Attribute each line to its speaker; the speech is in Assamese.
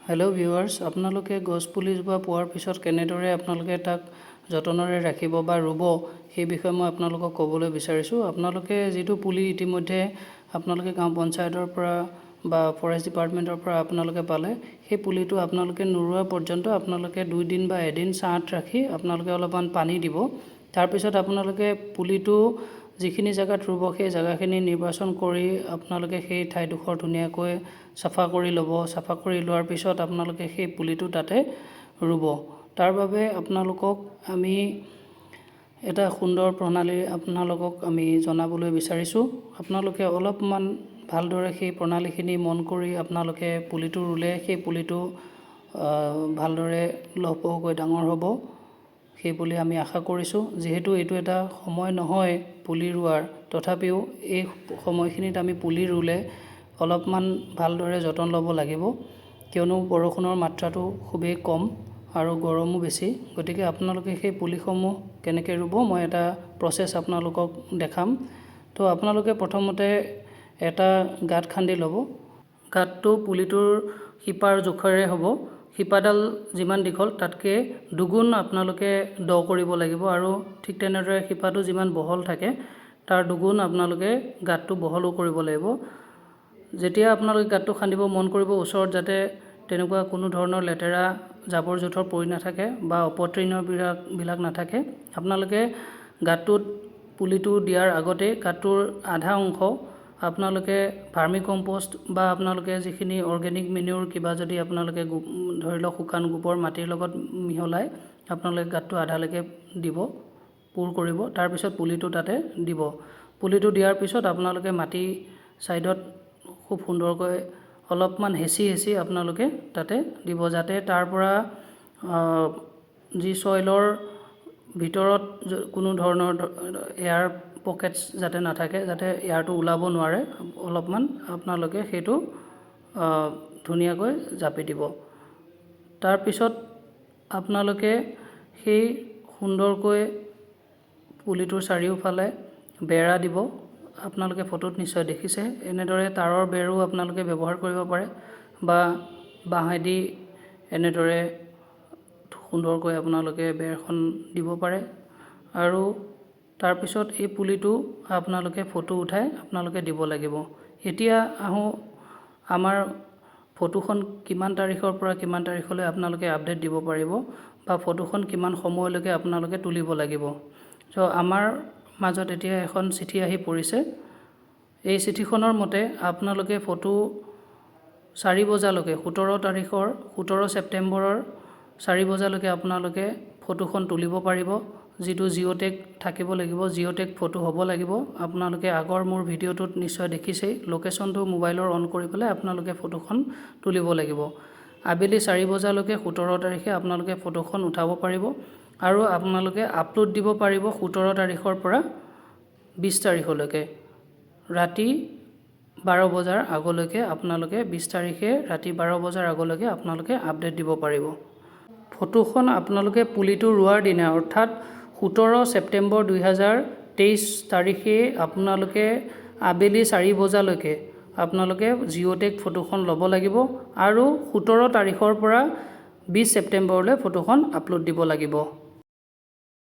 Speaker 1: হেল্ল' ভিউৱাৰ্ছ, আপোনালোকে গছপুলিজোপা পোৱাৰ পিছত কেনেদৰে আপোনালোকে তাক যতনেৰে ৰাখিব বা ৰুব সেই বিষয়ে মই আপোনালোকক ক'বলৈ বিচাৰিছোঁ। আপোনালোকে যিটো পুলি ইতিমধ্যে আপোনালোকে গাঁও পঞ্চায়তৰ পৰা বা ফৰেষ্ট ডিপাৰ্টমেণ্টৰ পৰা আপোনালোকে পালে, সেই পুলিটো আপোনালোকে নোৰোৱা পৰ্যন্ত আপোনালোকে 2 দিন বা এদিন ছাঁত ৰাখি আপোনালোকে অলপমান পানী দিব। তাৰপিছত আপোনালোকে পুলিটো যিখিনি জেগাত ৰুব সেই জেগাখিনি নিৰ্বাচন কৰি আপোনালোকে সেই ঠাইডোখৰ ধুনীয়াকৈ চাফা কৰি ল'ব। চাফা কৰি লোৱাৰ পিছত আপোনালোকে সেই পুলিটো তাতে ৰুব। তাৰ বাবে আপোনালোকক আমি এটা সুন্দৰ প্ৰণালী আপোনালোকক আমি জনাবলৈ বিচাৰিছোঁ। আপোনালোকে অলপমান ভালদৰে সেই প্ৰণালীখিনি মন কৰি আপোনালোকে পুলিটো ৰুলে সেই পুলিটো ভালদৰে লহপহকৈ ডাঙৰ হ'ব সেই বুলি আমি আশা কৰিছোঁ। যিহেতু এইটো এটা সময় নহয় পুলি ৰোৱাৰ, তথাপিও এই সময়খিনিত আমি পুলি ৰুলে অলপমান ভালদৰে যতন ল'ব লাগিব, কিয়নো বৰষুণৰ মাত্ৰাটো খুবেই কম আৰু গৰমো বেছি। গতিকে আপোনালোকে সেই পুলিসমূহ কেনেকৈ ৰুব মই এটা প্ৰচেছ আপোনালোকক দেখাম। তো আপোনালোকে প্ৰথমতে এটা গাঁত খান্দি ল'ব। গাঁতটো পুলিটোৰ শিপাৰ জোখেৰে হ'ব। শিপাডাল যিমান দীঘল তাতকৈ দুগুণ আপোনালোকে দ কৰিব লাগিব, আৰু ঠিক তেনেদৰে শিপাটো যিমান বহল থাকে তাৰ দুগুণ আপোনালোকে গাঁতটো বহলো কৰিব লাগিব। যেতিয়া আপোনালোকে গাঁতটো খান্দিব মন কৰিব ওচৰত যাতে তেনেকুৱা কোনো ধৰণৰ লেতেৰা জাবৰ জোঁথৰ পৰি নাথাকে বা অপতৃণবিলাক নাথাকে। আপোনালোকে গাঁতটোত পুলিটো দিয়াৰ আগতে গাঁতটোৰ আধা অংশ আপোনালোকে ভাৰ্মি কম্পষ্ট বা আপোনালোকে যিখিনি অৰ্গেনিক মেনিউৰ কিবা যদি আপোনালোকে ধৰি লওক শুকান গোবৰ মাটিৰ লগত মিহলাই আপোনালোকে গাঁতটো আধালৈকে দিব, পুৰ কৰিব। তাৰপিছত পুলিটো তাতে দিব। পুলিটো দিয়াৰ পিছত আপোনালোকে মাটি ছাইডত খুব সুন্দৰকৈ অলপমান হেঁচি আপোনালোকে তাতে দিব, যাতে তাৰ পৰা যি ছইলৰ ভিতৰত কোনো ধৰণৰ এয়াৰ পকেটছ যাতে নাথাকে, যাতে এয়াৰটো ওলাব নোৱাৰে, অলপমান আপোনালোকে সেইটো ধুনীয়াকৈ জাপি দিব। তাৰপিছত আপোনালোকে সেই সুন্দৰকৈ পুলিটোৰ চাৰিওফালে বেৰা দিব। আপোনালোকে ফটোত নিশ্চয় দেখিছে, এনেদৰে তাঁৰৰ বেৰো আপোনালোকে ব্যৱহাৰ কৰিব পাৰে বা বাঁহেদি এনেদৰে সুন্দৰকৈ আপোনালোকে বেৰখন দিব পাৰে। আৰু তাৰপিছত এই পুলিটো আপোনালোকে ফটো উঠাই আপোনালোকে দিব লাগিব। এতিয়া আহোঁ আমাৰ ফটোখন কিমান তাৰিখৰ পৰা কিমান তাৰিখলৈ আপোনালোকে আপডেট দিব পাৰিব বা ফটোখন কিমান সময়লৈকে আপোনালোকে তুলিব লাগিব। চ' আমাৰ মাজত এতিয়া এখন চিঠি আহি পৰিছে। এই চিঠিখনৰ মতে আপোনালোকে ফটো 4 বজালৈকে 17 ছেপ্টেম্বৰৰ 4 বজালৈকে আপোনালোকে ফটোখন তুলিব পাৰিব, যিটো জিঅ'টেগ থাকিব লাগিব, জিঅ'টেগ ফটো হ'ব লাগিব। আপোনালোকে আগৰ মোৰ ভিডিঅ'টোত নিশ্চয় দেখিছেই, লোকেশ্যনটো মোবাইলৰ অন কৰি পেলাই আপোনালোকে ফটোখন তুলিব লাগিব। আবেলি 4 বজালৈকে 17 তাৰিখে আপোনালোকে ফটোখন উঠাব পাৰিব, আৰু আপোনালোকে আপলোড দিব পাৰিব 17 তাৰিখৰ পৰা 20 তাৰিখলৈকে ৰাতি 12 বজাৰ আগলৈকে। আপোনালোকে 20 তাৰিখে ৰাতি 12 বজাৰ আগলৈকে আপোনালোকে আপডেট দিব পাৰিব। ফটোখন আপোনালোকে পুলিটো ৰোৱাৰ দিনা অৰ্থাৎ 17 ছেপ্টেম্বৰ 2023 তাৰিখে আপোনালোকে আবেলি 4 বজালৈকে আপোনালোকে জিঅ'টেগ ফটোখন ল'ব লাগিব, আৰু 17 তাৰিখৰ পৰা 20 ছেপ্টেম্বৰলৈ ফটোখন আপলোড দিব লাগিব।